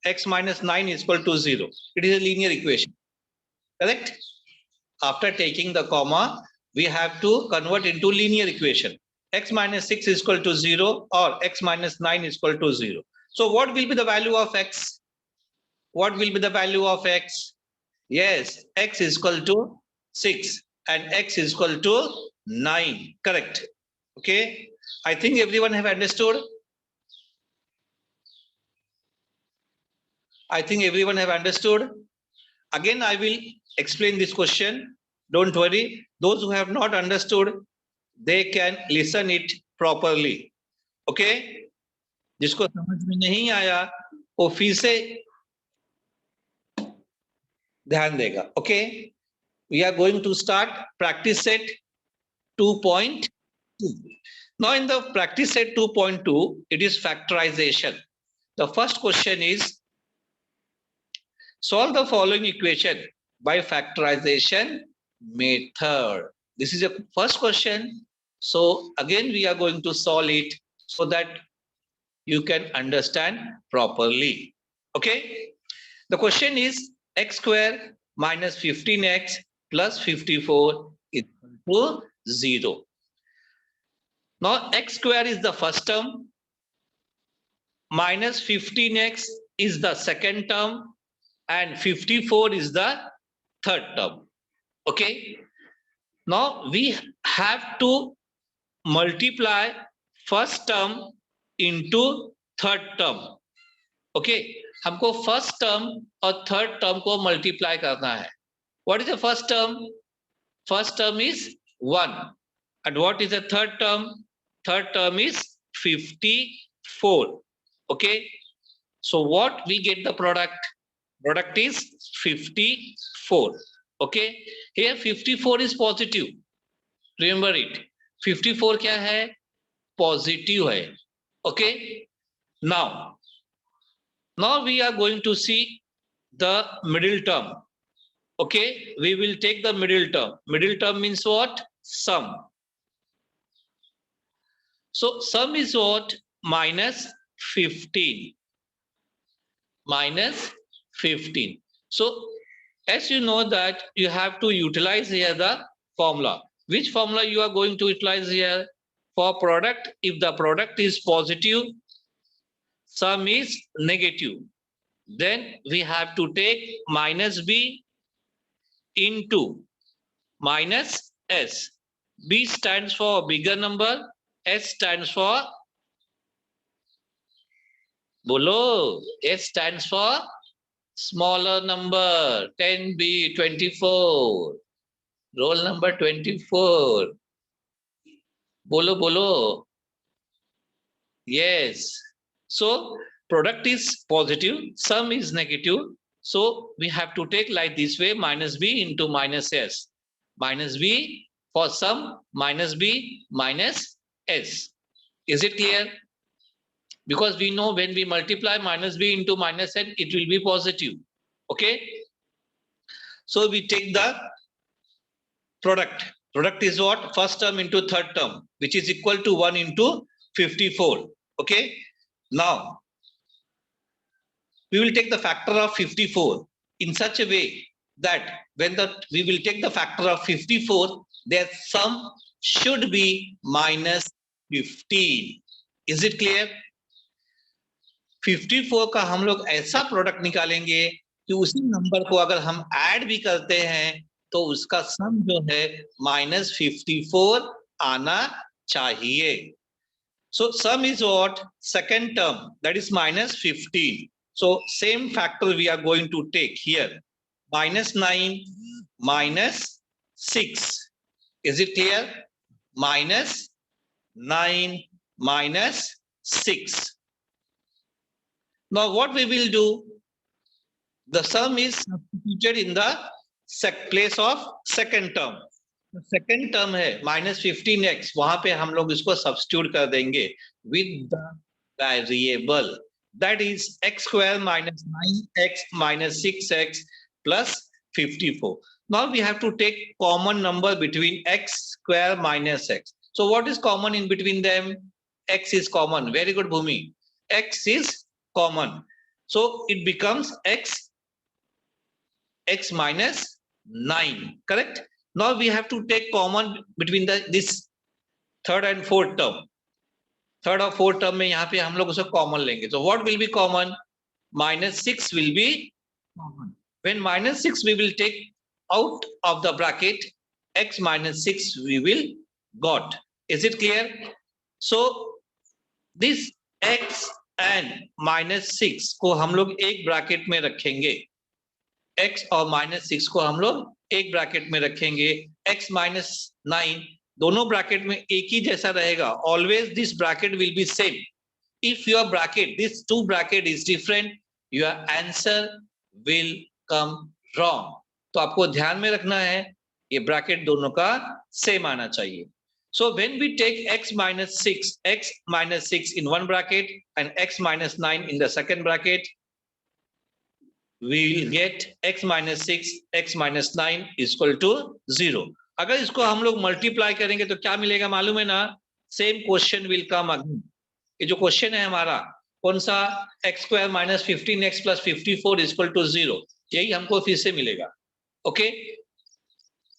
x minus 9 is equal to 0. It is a linear equation. Correct? After taking the comma, we have to convert into linear equation. X minus 6 is equal to 0 or x minus 9 is equal to 0. So what will be the value of x? What will be the value of x? Yes, x is equal to 6 and x is equal to 9. Correct. Okay. I think everyone have understood. I think everyone have understood. Again, I will explain this question. Don't worry. Those who have not understood, they can listen it properly. Okay. जिसको समझ में नहीं आया वो फिर से ध्यान देगा. Okay. We are going to start practice set 2.2. Now in the practice set 2.2, it is factorization. The first question is, solve the following equation by factorization method. This is a first question. So again, we are going to solve it so that you can understand properly. Okay. The question is x square minus 15x plus 54 is equal to 0. Now x square is the first term, minus 15x is the second term, and 54 is the third term. Okay. Now we have to multiply first term into third term. Okay. हमको first term और third term को multiply करना है. What is the first term? First term is 1. And what is the third term? Third term is 54. Okay. So what we get the product? Product is 54. Okay. Here 54 is positive. Remember it. 54 क्या है? Positive है. Okay. Now we are going to see the middle term. Okay, we will take the middle term. Middle term means what? Sum. So sum is what? Minus 15. Minus 15. So as you know that you have to utilize here the formula. Which formula you are going to utilize here? For product, if the product is positive, sum is negative, then we have to take minus b into minus s. B stands for bigger number, S stands for, bolo, S stands for smaller number, 10B, 24, roll number 24. Bolo. Yes. So product is positive, sum is negative. So we have to take like this way, minus b into minus s. Minus b for sum, minus b minus s. Is it clear? Because we know when we multiply minus b into minus n, it will be positive. Okay. So we take the product. Product is what? First term into third term, which is equal to 1 into 54. Okay. Now, we will take the factor of 54 in such a way that when we will take the factor of 54, their sum should be minus 15. Is it clear? 54 का हम लोग ऐसा product निकालेंगे कि उसी number को अगर हम ऐड भी करते हैं तो उसका सम जो है minus 54 आना चाहिए. So sum is what? Second term, that is minus 15. So same factor we are going to take here. Minus 9, minus 6. Is it clear? Minus 9, minus 6. Now what we will do? The sum is substituted in the place of second term. Second term है minus 15x, वहां पे हम लोग इसको substitute कर देंगे with the variable that is x square minus 9x minus 6x plus 54. Now we have to take common number between x square minus x. So what is common in between them? X is common. Very good, Bhumi. X is common. So it becomes x minus 9, correct? Now we have to take common between this third and fourth term. Third और fourth term में यहाँ पे हम लोग उसे common लेंगे. So what will be common? -6 will be common. When -6 we will take out of the bracket, x minus 6 we will got. Is it clear? So this x and -6 को हम लोग एक ब्रैकेट में रखेंगे. x और -6 को हम लोग एक ब्रैकेट में रखेंगे. x minus 9 दोनों ब्रैकेट में एक ही जैसा रहेगा. Always this bracket will be same. If your bracket, this two bracket is different, your answer will come wrong. तो आपको ध्यान में रखना है ये ब्रैकेट दोनों का सेम आना चाहिए. So when we take x minus 6 in one bracket and x minus 9 in the second bracket, we will get x minus 6, x minus 9 is equal to 0. अगर इसको हम लोग मल्टीप्लाई करेंगे तो क्या मिलेगा मालूम है ना? Same question will come again. ये जो क्वेश्चन है हमारा कौन सा? x square minus 15x plus 54 is equal to 0. यही हमको फिर से मिलेगा. Okay,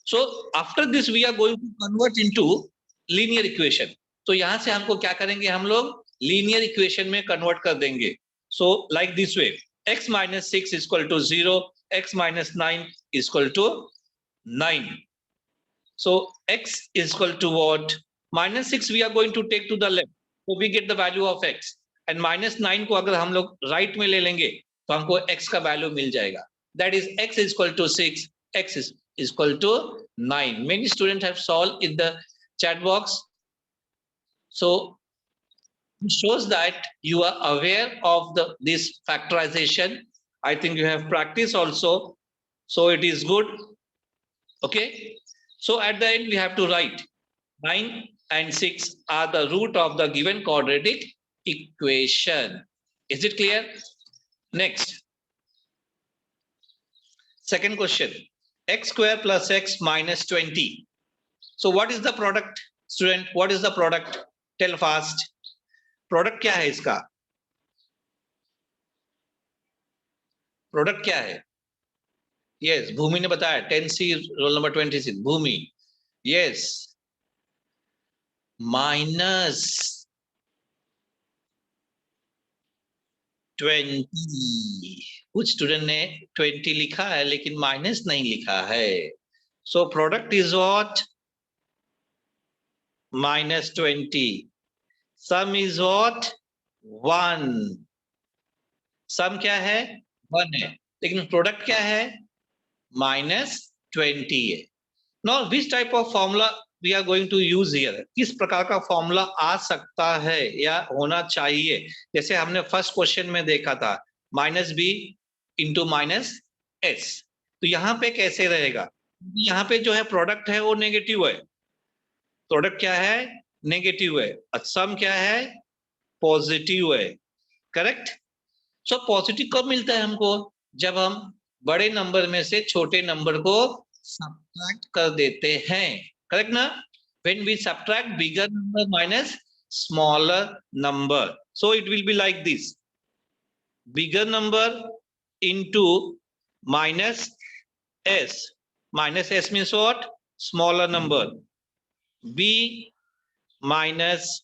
so after this we are going to convert into linear equation. तो यहां से हमको क्या करेंगे? हम लोग लीनियर इक्वेशन में कन्वर्ट कर देंगे. So like this way, x minus 6 is equal to 0, x minus 9 is equal to 9. So x is equal to what? -6 we are going to take to the left, so we get the value of x. And -9 को अगर हम लोग right में ले लेंगे तो हमको x का वैल्यू मिल जाएगा. That is x is equal to 6, x is equal to 9. Many students have solved in the chat box. So it shows that you are aware of this factorization. I think you have practiced also, so it is good. Okay, so at the end we have to write 9 and 6 are the root of the given quadratic equation. Is it clear? Next, second question, x square plus x minus 20. So what is the product, student? What is the product? Tell fast. Product क्या है इसका? Product क्या है? Yes, भूमि ने बताया. 10C role number 26. भूमि, yes. -20. कुछ student ने 20 लिखा है लेकिन माइनस नहीं लिखा है. So product is what? -20. Some is what? 1. सम क्या है? 1 है, लेकिन प्रोडक्ट क्या है? -20 है. Now which type of formula we are going to use here? किस प्रकार का फॉर्मूला आ सकता है या होना चाहिए? जैसे हमने फर्स्ट क्वेश्चन में देखा था, -b इंटू -s. तो यहाँ पे कैसे रहेगा? यहाँ पे जो है प्रोडक्ट है वो नेगेटिव है. प्रोडक्ट क्या है? नेगेटिव है. सम क्या है? पॉजिटिव है. करेक्ट. सो पॉजिटिव कब मिलता है हमको? जब हम बड़े नंबर में से छोटे नंबर को सब्ट्रैक्ट कर देते हैं. करेक्ट ना? When we subtract bigger number minus smaller number, so it will be like this, bigger number into minus s. Minus s means what? Smaller number. b minus,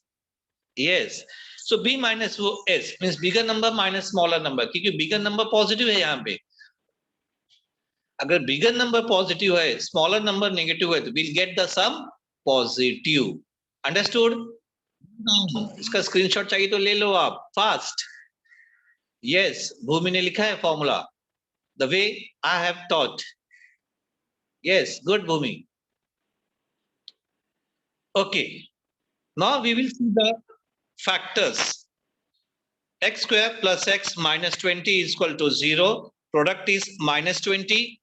yes, so b minus s means bigger number minus smaller number. क्योंकि bigger number positive है यहाँ पे. अगर bigger number positive है, smaller number negative है, तो we'll get the sum positive. Understood? इसका screenshot चाहिए तो ले लो आप फास्ट. यस, भूमि ने लिखा है formula the way I have taught. Yes, good Bhumi. Okay. Now we will see the factors. X square plus x minus 20 is equal to 0. Product is -20.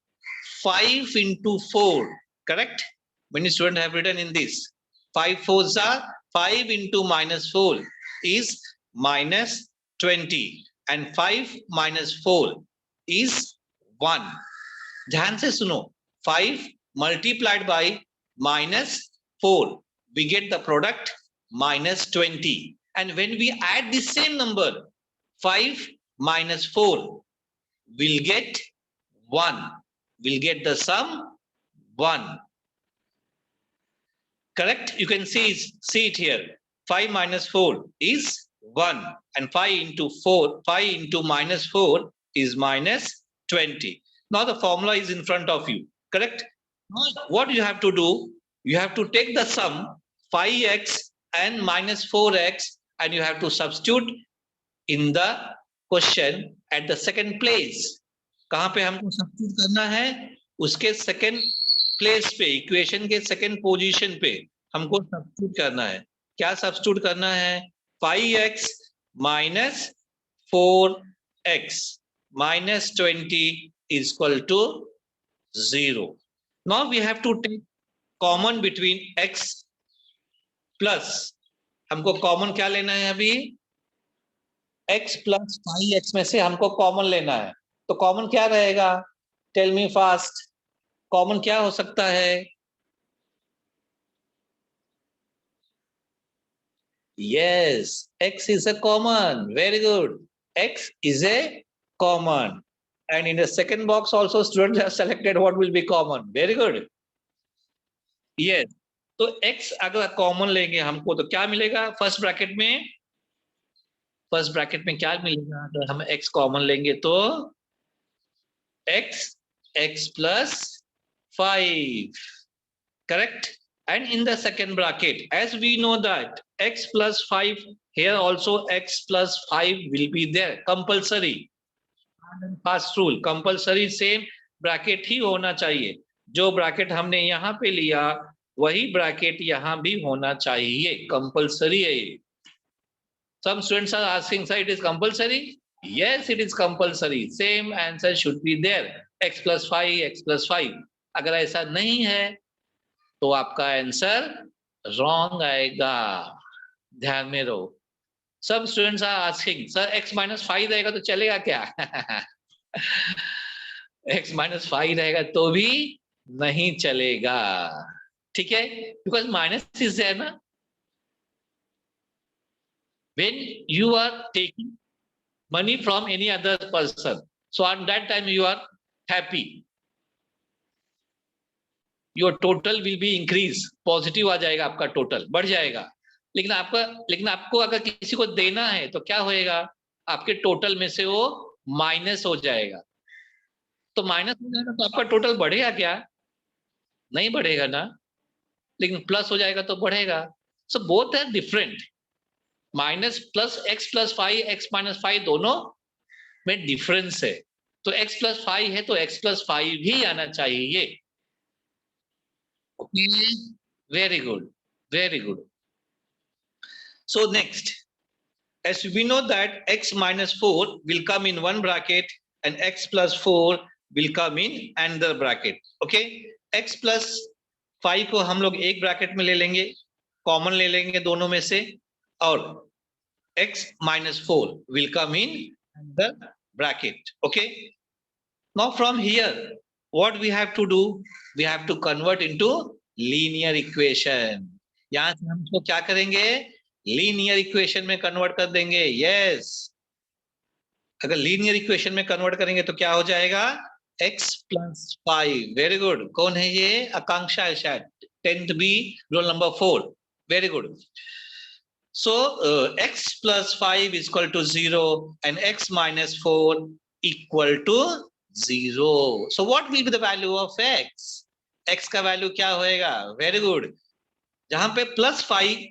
5 into 4. Correct? Many students have written in this. 5 4s are 5 into -4 is -20. And 5 minus 4 is 1. ध्यान से सुनो. 5 multiplied by -4. We get the product -20. And when we add the same number, 5 minus 4 will get 1. We'll get the sum 1. Correct? You can see it here. 5 minus 4 is 1. And 5 into minus 4 is minus 20. Now the formula is in front of you. Correct? Now what you have to do, you have to take the sum 5x and minus 4x and you have to substitute in the question at the second place. कहाँ पे हमको substitute करना है? उसके second place पे, equation के second position पे हमको सब्स्टिट्यूट करना है. क्या सब्स्टिट्यूट करना है? 5x minus 4x minus 20 is equal to 0. Now we have to take common between x plus, हमको कॉमन क्या लेना है अभी? x plus 5x में से हमको कॉमन लेना है. तो कॉमन क्या रहेगा? Tell me fast. कॉमन क्या हो सकता है? Yes, x is a common. Very good. X is a common. And in the second box also students have selected what will be common. Very good. Yes. तो x अगर common लेंगे हमको तो क्या मिलेगा? फर्स्ट ब्रैकेट में क्या मिलेगा? तो हम x कॉमन लेंगे तो x plus 5. Correct? And in the second bracket, as we know that x plus 5, here also x plus 5 will be there. Compulsory. Fast rule. Compulsory same bracket ही होना चाहिए. जो bracket हमने यहाँ पे लिया, वही bracket यहाँ भी होना चाहिए. Compulsory है ये. Some students are asking, sir, it is compulsory? Yes, it is compulsory. Same answer should be there. X plus 5, x plus 5. अगर ऐसा नहीं है, तो आपका आंसर रॉन्ग आएगा. ध्यान में रहो. सब students are asking, sir x minus 5 रहेगा तो चलेगा क्या? x minus 5 रहेगा तो भी नहीं चलेगा. ठीक है? बिकॉज माइनस इज देयर ना. When you are taking money from any other person, so at that time you are happy. Your total will be increase. Positive आ जाएगा, आपका टोटल बढ़ जाएगा. लेकिन आपको अगर किसी को देना है तो क्या होएगा? आपके टोटल में से वो माइनस हो जाएगा. तो माइनस हो जाएगा तो आपका टोटल बढ़ेगा क्या? नहीं बढ़ेगा ना. लेकिन प्लस हो जाएगा तो बढ़ेगा. So both are different. Minus plus x plus 5, x minus 5 दोनों में डिफरेंस है. तो x प्लस 5 है तो x प्लस 5 भी आना चाहिए. Okay, very good, very good. So next, as we know that x minus 4 will come in one bracket and x plus 4 will come in another bracket. Okay, x plus 5 को हम लोग एक bracket में ले लेंगे, कॉमन ले लेंगे दोनों में से, और x minus 4 will come in the bracket. Okay, now from here what we have to do? We have to convert into linear equation. यहाँ से हम इसको क्या करेंगे? लीनियर इक्वेशन में कन्वर्ट कर देंगे. यस, अगर लीनियर इक्वेशन में कन्वर्ट करेंगे तो क्या हो जाएगा? x plus 5. Very good. कौन है ये? आकांक्षा है शायद, 10th B, roll number 4. Very good. So x plus 5 is equal to 0 and x minus 4 equal to 0. So what will be the value of x? x का वैल्यू क्या होएगा? Very good. जहां पे प्लस 5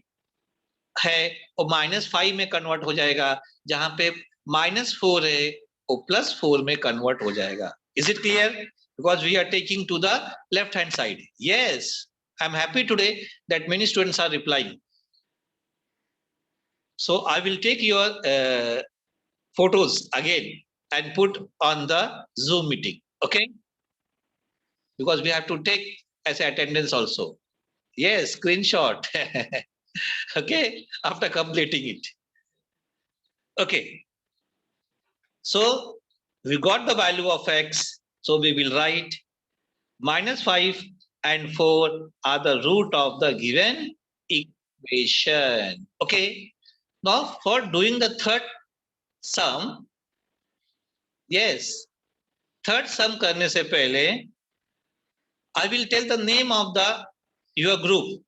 है वो माइनस 5 में convert हो जाएगा. जहां पे माइनस 4 है वो प्लस 4 में कन्वर्ट हो जाएगा. Is it clear? Because we are taking to the left hand side. Yes, I'm happy today that many students are replying. So I will take your photos again and put on the Zoom meeting. Okay? Because we have to take as attendance also. Yes, screenshot. Okay, after completing it. Okay. So we got the value of x. So we will write minus 5 and 4 are the root of the given equation. Okay. Now for doing the third sum, yes, third सम करने से पहले I will tell the name of the your group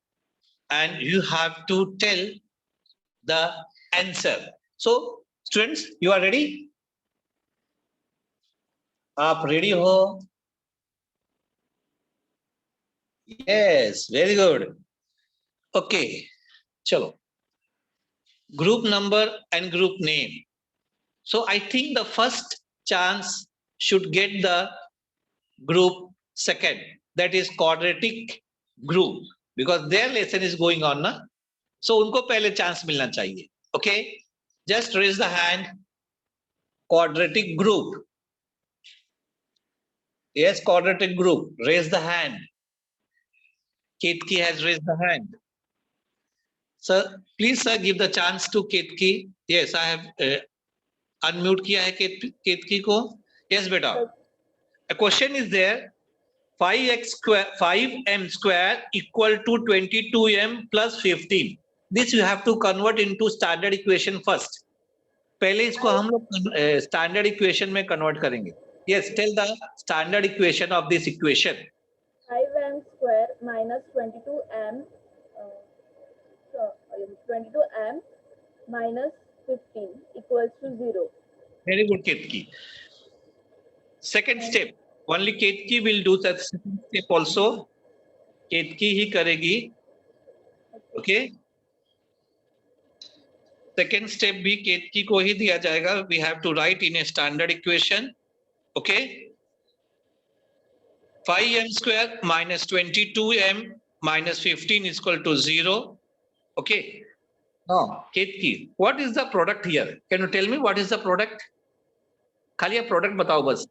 and you have to tell the answer. So students, you are ready? आप ready हो? Yes, very good. Okay, चलो. Group number and group name. So I think the first chance should get the group second, that is quadratic group, because their lesson is going on na. So उनको पहले chance मिलना चाहिए. Okay, just raise the hand. Quadratic group. Yes, quadratic group. Raise the hand. Ketki has raised the hand. Sir, please sir, give the chance to Ketki. Yes, I have unmute किया है Ketki को. Yes, beta. A question is there. 5m square equal to 22m plus 15. This you have to convert into standard equation first. पहले इसको हम लोग standard equation में convert करेंगे. Yes, tell the standard equation of this equation. 5m square minus 22m 22m minus 15 equals to 0. Very good, Ketki. Second step, only Ketki will do that second step also. Ketki ही करेगी. Okay. Second step भी Ketki को ही दिया जाएगा. We have to write in a standard equation. Okay. 5m square minus 22m minus 15 is equal to 0. Okay. Now, Ketki, what is the product here? Can you tell me what is the product? खाली आप product बताओ बस.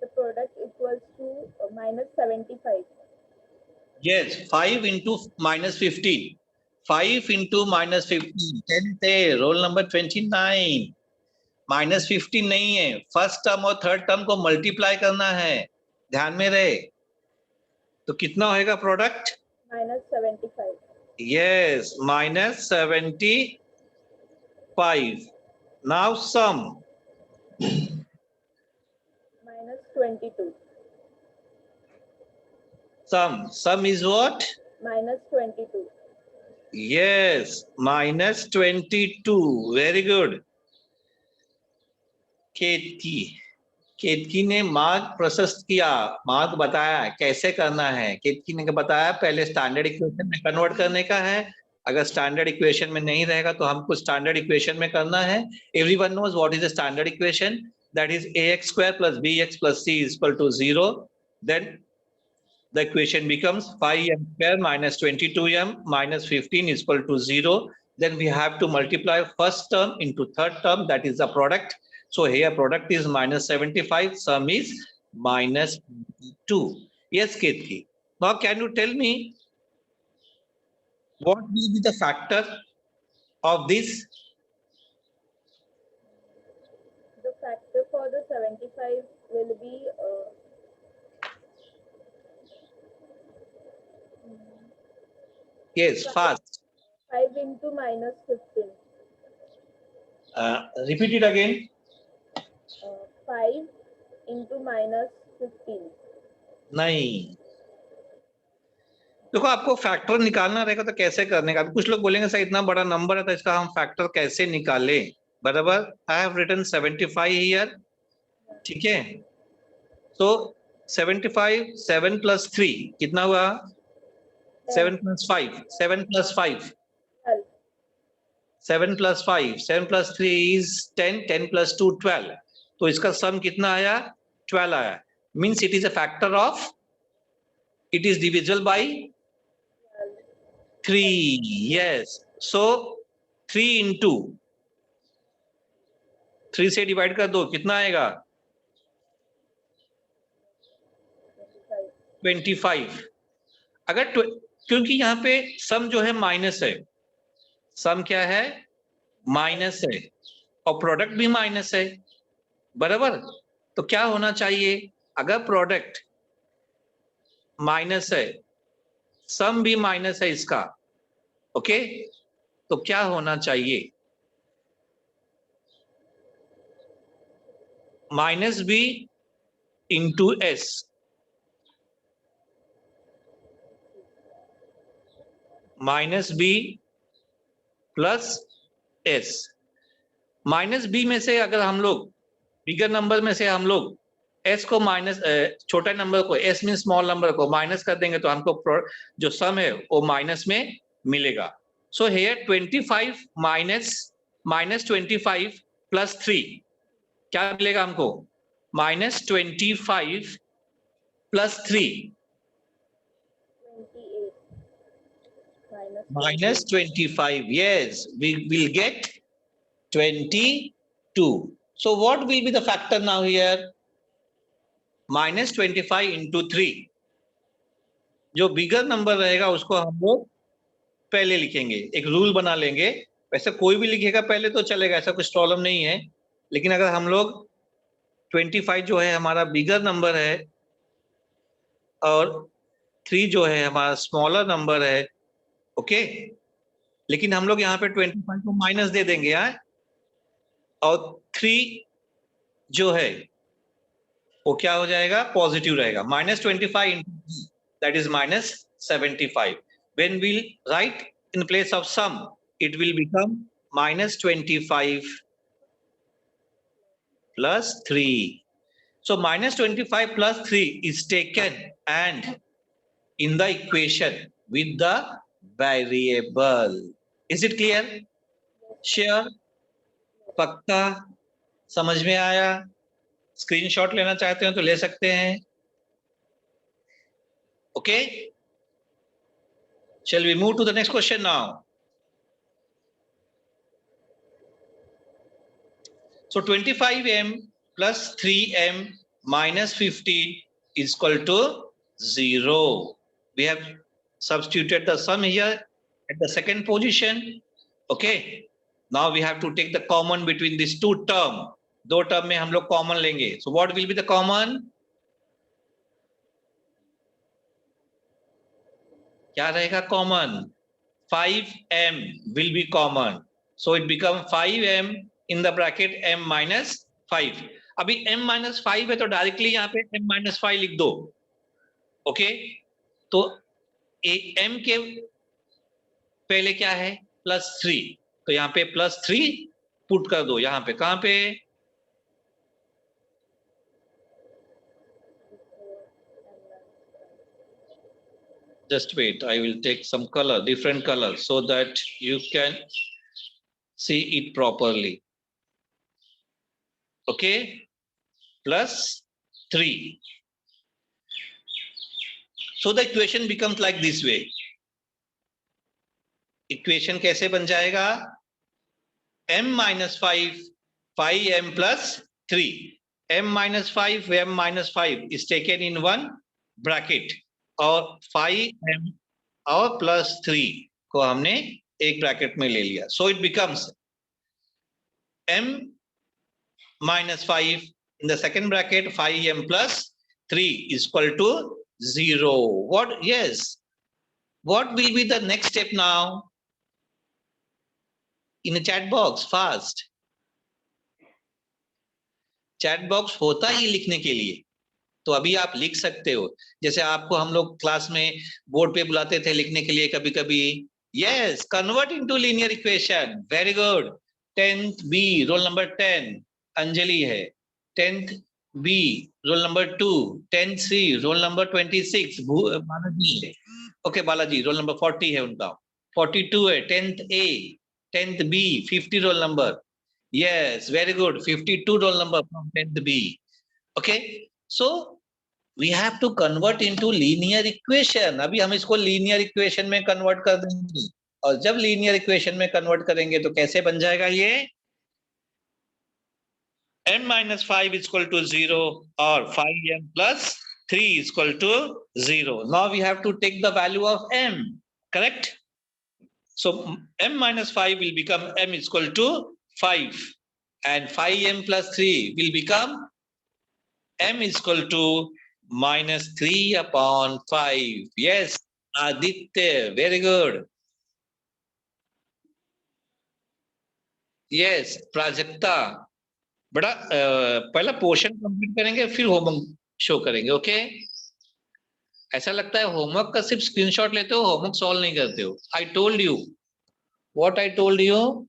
The product equals to minus 75. Yes, 5 into minus 15. 5 into minus 15. 10 थे, roll number 29. minus 15 नहीं है. First term और third term को multiply करना है. ध्यान में रहे. तो कितना होएगा product? Minus 75. Yes, minus 75. Now sum. Minus 22. Sum is what? Minus 22. Yes, minus 22. Very good. केतकी ने मार्ग प्रशस्त किया, मार्ग बताया कैसे करना है. केतकी ने बताया पहले स्टैंडर्ड इक्वेशन में कन्वर्ट करने का है. अगर स्टैंडर्ड इक्वेशन में नहीं रहेगा तो हमको स्टैंडर्ड इक्वेशन में करना है. Everyone knows what is the standard equation. That is ax square plus bx plus c is equal to 0. Then the equation becomes 5m square minus 22m minus 15 is equal to 0. Then we have to multiply first term into third term, that is the product. So here product is minus 75, sum is minus 2. Yes, Ketki. Now can you tell me what will be the factor of this? The factor for the 75 will be Yes, fast. 5 into minus 15. Repeat it again. 5 into minus 15. नहीं, देखो आपको factor निकालना रहेगा तो कैसे करने का. कुछ लोग बोलेंगे सर इतना बड़ा नंबर है तो इसका हम फैक्टर कैसे निकालें. बराबर. I have written 75 here. ठीक है. तो 75, 7 plus 3 कितना हुआ? 7 plus 5. 7 plus 5. 7 plus 5. 7 plus 3 is 10. 10 plus 2 12. तो इसका सम कितना आया? 12 आया. Means it is a factor of, it is divisible by 3. Yes, so 3 into 3 से डिवाइड कर दो, कितना आएगा? 25. अगर क्योंकि यहाँ पे सम जो है माइनस है. सम क्या है? माइनस है और प्रोडक्ट भी माइनस है. बराबर. तो क्या होना चाहिए? अगर प्रोडक्ट माइनस है, सम भी माइनस है इसका. ओके. तो क्या होना चाहिए? Minus B into S, minus B plus S. Minus B में से अगर हम लोग बिगर नंबर में से हम लोग एस को माइनस, छोटा नंबर को, एस मीन स्मॉल नंबर को माइनस कर देंगे तो हमको जो सम है वो माइनस में मिलेगा। सो हियर 25 माइनस 25 प्लस 3 क्या मिलेगा हमको? Minus 25 plus 3 28 minus 25. Yes, we will get 22. So what will be the factor now here? Minus 25 into 3. जो बिगर नंबर रहेगा उसको हम लोग पहले लिखेंगे, एक रूल बना लेंगे। वैसे कोई भी लिखेगा पहले तो चलेगा, ऐसा कुछ प्रॉब्लम नहीं है। लेकिन अगर हम लोग 25 जो है हमारा बिगर नंबर है और 3 जो है हमारा स्मॉलर नंबर है, ओके। लेकिन हम लोग यहाँ पे 25 को माइनस दे देंगे यार, और 3 जो है वो क्या हो जाएगा? पॉजिटिव रहेगा। Minus 25 into that is minus 75. When we'll write in place of sum, it will become minus 25 plus 3. So minus 25 plus 3 is taken and in the equation with the variable. Is it clear? Sure? पक्का? समझ में आया? Screenshot लेना चाहते हो तो ले सकते हैं। Okay? Shall we move to the next question now? So 25m plus 3m minus 15 is equal to 0. We have substituted the sum here at the second position. Okay. Now we have to take the common between these two terms. दो term में हम लोग common लेंगे. So what will be the common? क्या रहेगा common? 5m will be common. So it become 5m in the bracket m minus 5. अभी m minus 5 है तो डायरेक्टली यहाँ पे m minus 5 लिख दो। ओके, तो m के पहले क्या है? प्लस 3, तो यहाँ पे प्लस 3 पुट कर दो। यहाँ पे कहाँ पे? Just wait, I will take some color, different color, so that you can see it properly. Okay, plus 3. So the equation becomes like this way. Equation कैसे बन जाएगा? m minus 5, 5m plus 3. m minus 5, m minus 5 is taken in one bracket और 5m और plus 3 को हमने एक bracket में ले लिया. So it becomes m minus 5 in the second bracket, 5m plus 3 is equal to 0. What? Yes. What will be the next step now? In a chat box, fast. Chat box होता ही लिखने के लिए, तो अभी आप लिख सकते हो। जैसे आपको हम लोग क्लास में बोर्ड पे बुलाते थे लिखने के लिए कभी कभी। Yes, convert into linear equation. Very good. 10th B, roll number 10 Anjali है। 10th B, roll number 2, 10th C, roll number 26 Balaji है। ओके, बालाजी रोल नंबर 40 है उनका। 42 है 10th A, 10th B, 50 roll number. Yes, very good. 52 roll number from 10th B. Okay, so we have to convert into linear equation. अभी हम इसको linear equation में convert कर देंगे, और जब linear equation में convert करेंगे तो कैसे बन जाएगा ये? m minus 5 is equal to 0 or 5m plus 3 is equal to 0. Now we have to take the value of m, correct? So m minus 5 will become m is equal to 5, and 5m plus 3 will become m is equal to minus 3 upon 5. Yes, Aditya, very good. Yes, Prajakta. बड़ा पहला portion complete करेंगे फिर homework show करेंगे। Okay, ऐसा लगता है homework का सिर्फ स्क्रीनशॉट लेते हो, होमवर्क सॉल्व नहीं करते हो। I told you what I told you